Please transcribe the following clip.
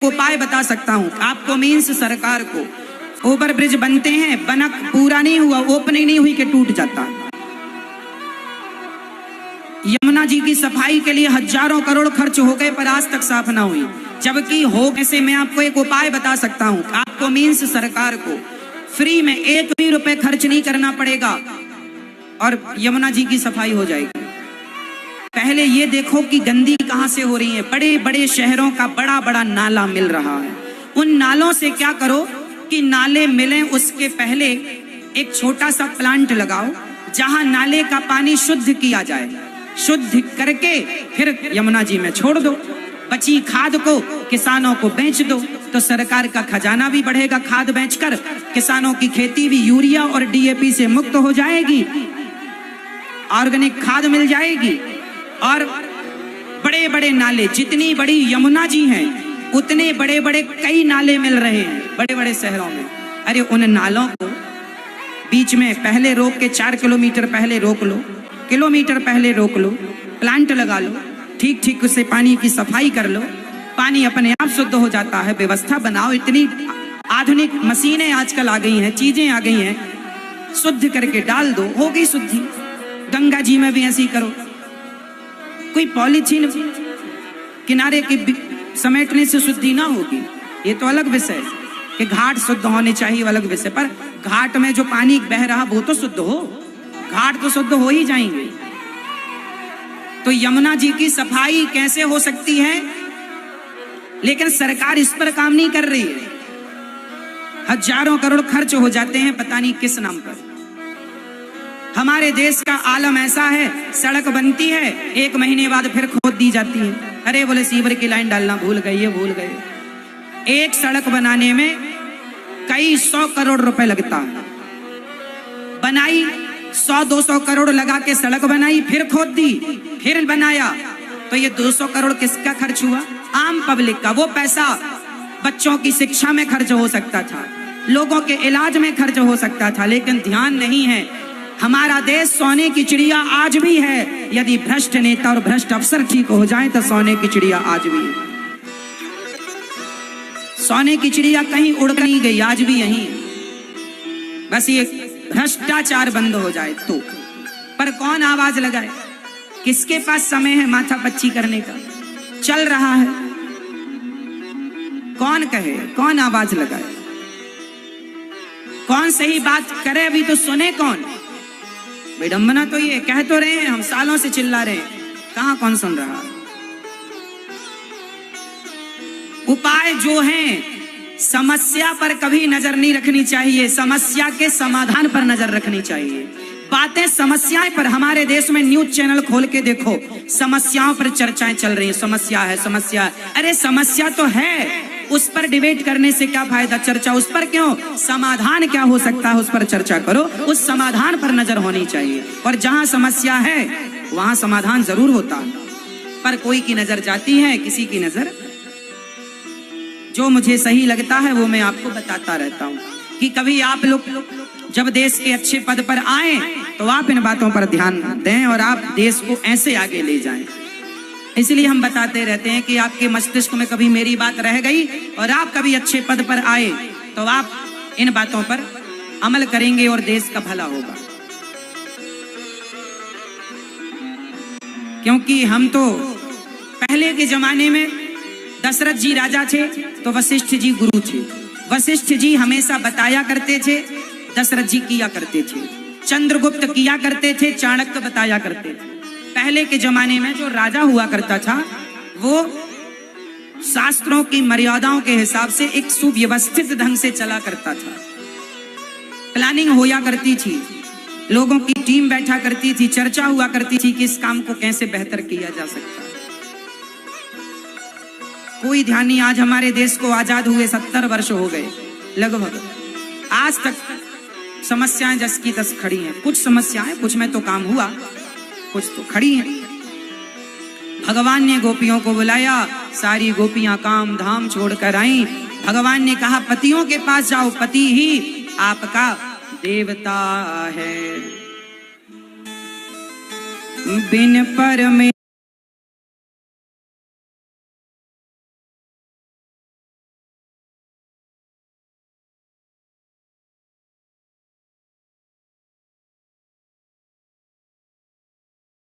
उपाय बता सकता हूँ आपको, मीन्स सरकार को। ओवर ब्रिज बनते हैं, बनक पूरा नहीं हुआ, ओपनिंग नहीं हुई कि टूट जाता। यमुना जी की सफाई के लिए हजारों करोड़ खर्च हो गए पर आज तक साफ ना हुई, जबकि हो कैसे। मैं आपको एक उपाय बता सकता हूँ आपको, मीन्स सरकार को। फ्री में 1 भी रुपए खर्च नहीं करना पड़ेगा और यमुना जी की सफाई हो जाएगी। पहले ये देखो कि गंदी कहां से हो रही है। बड़े बड़े शहरों का बड़ा बड़ा नाला मिल रहा है, उन नालों से क्या करो कि नाले मिलें उसके पहले एक छोटा सा प्लांट लगाओ जहां नाले का पानी शुद्ध किया जाए। शुद्ध करके फिर यमुना जी में छोड़ दो। बची खाद को किसानों को बेच दो तो सरकार का खजाना भी बढ़ेगा। खाद बेचकर किसानों की खेती भी यूरिया और डीएपी से मुक्त हो जाएगी, ऑर्गेनिक खाद मिल जाएगी। और बड़े बड़े नाले, जितनी बड़ी यमुना जी हैं उतने बड़े बड़े कई नाले मिल रहे हैं बड़े बड़े शहरों में। अरे उन नालों को बीच में पहले रोक के 4 किलोमीटर पहले रोक लो, किलोमीटर पहले रोक लो, प्लांट लगा लो, ठीक ठीक उससे पानी की सफाई कर लो, पानी अपने आप शुद्ध हो जाता है। व्यवस्था बनाओ, इतनी आधुनिक मशीनें आजकल आ गई हैं, चीजें आ गई हैं, शुद्ध करके डाल दो, हो गई शुद्धि। गंगा जी में भी ऐसी करो। कोई पॉलीथीन किनारे के समेटने से शुद्धि ना होगी, ये तो अलग विषय है कि घाट शुद्ध होने चाहिए, अलग विषय। पर घाट में जो पानी बह रहा वो तो शुद्ध हो, घाट तो शुद्ध हो ही जाएंगे। तो यमुना जी की सफाई कैसे हो सकती है, लेकिन सरकार इस पर काम नहीं कर रही है। हजारों करोड़ खर्च हो जाते हैं पता नहीं किस नाम पर। हमारे देश का आलम ऐसा है, सड़क बनती है 1 महीने बाद फिर खोद दी जाती है। अरे बोले सीवर की लाइन डालना भूल गए, ये भूल गए। एक सड़क बनाने में कई 100 करोड़ रुपए लगता है। बनाई 100-200 करोड़ लगा के सड़क बनाई, फिर खोद दी, फिर बनाया, तो ये 200 करोड़ किसका खर्च हुआ? आम पब्लिक का। वो पैसा बच्चों की शिक्षा में खर्च हो सकता था, लोगों के इलाज में खर्च हो सकता था, लेकिन ध्यान नहीं है। हमारा देश सोने की चिड़िया आज भी है। यदि भ्रष्ट नेता और भ्रष्ट अफसर ठीक हो जाए तो सोने की चिड़िया आज भी है। सोने की चिड़िया कहीं उड़ नहीं गई, आज भी यहीं है। बस ये भ्रष्टाचार बंद हो जाए तो। पर कौन आवाज लगाए? किसके पास समय है माथा पच्ची करने का? चल रहा है, कौन कहे, कौन आवाज लगाए, कौन सही बात करे? अभी तो सुने कौन? विडंबना तो ये कह तो रहे हैं, हम सालों से चिल्ला रहे हैं, कहां कौन सुन रहा है? उपाय जो है, समस्या पर कभी नजर नहीं रखनी चाहिए, समस्या के समाधान पर नजर रखनी चाहिए। बातें समस्याएं पर, हमारे देश में न्यूज चैनल खोल के देखो, समस्याओं पर चर्चाएं चल रही हैं। समस्या है, समस्या है। अरे समस्या तो है, उस पर डिबेट करने से क्या फायदा? चर्चा उस पर क्यों? समाधान क्या हो सकता है उस पर चर्चा करो, उस समाधान पर नजर होनी चाहिए। और जहां समस्या है वहां समाधान जरूर होता है, पर कोई की नजर जाती है, किसी की नजर। जो मुझे सही लगता है वो मैं आपको बताता रहता हूं कि कभी आप लोग जब देश के अच्छे पद पर आए तो आप इन बातों पर ध्यान दें और आप देश को ऐसे आगे ले जाएं। इसलिए हम बताते रहते हैं कि आपके मस्तिष्क में कभी मेरी बात रह गई और आप कभी अच्छे पद पर आए तो आप इन बातों पर अमल करेंगे और देश का भला होगा। क्योंकि हम तो पहले के जमाने में दशरथ जी राजा थे तो वशिष्ठ जी गुरु थे। वशिष्ठ जी हमेशा बताया करते थे, दशरथ जी किया करते थे। चंद्रगुप्त किया करते थे, चाणक्य बताया करते थे। पहले के जमाने में जो राजा हुआ करता था वो शास्त्रों की मर्यादाओं के हिसाब से एक सुव्यवस्थित ढंग से चला करता था। प्लानिंग होया करती थी, लोगों की टीम बैठा करती थी, चर्चा हुआ करती थी कि इस काम को कैसे बेहतर किया जा सकता है। कोई ध्यान नहीं। आज हमारे देश को आजाद हुए 70 वर्ष हो गए लगभग, आज तक समस्याएं जस की तस खड़ी हैं। कुछ समस्याएं, कुछ में तो काम हुआ, कुछ तो खड़ी हैं। भगवान ने गोपियों को बुलाया, सारी गोपियां काम धाम छोड़कर आई। भगवान ने कहा पतियों के पास जाओ, पति ही आपका देवता है। बिन पर में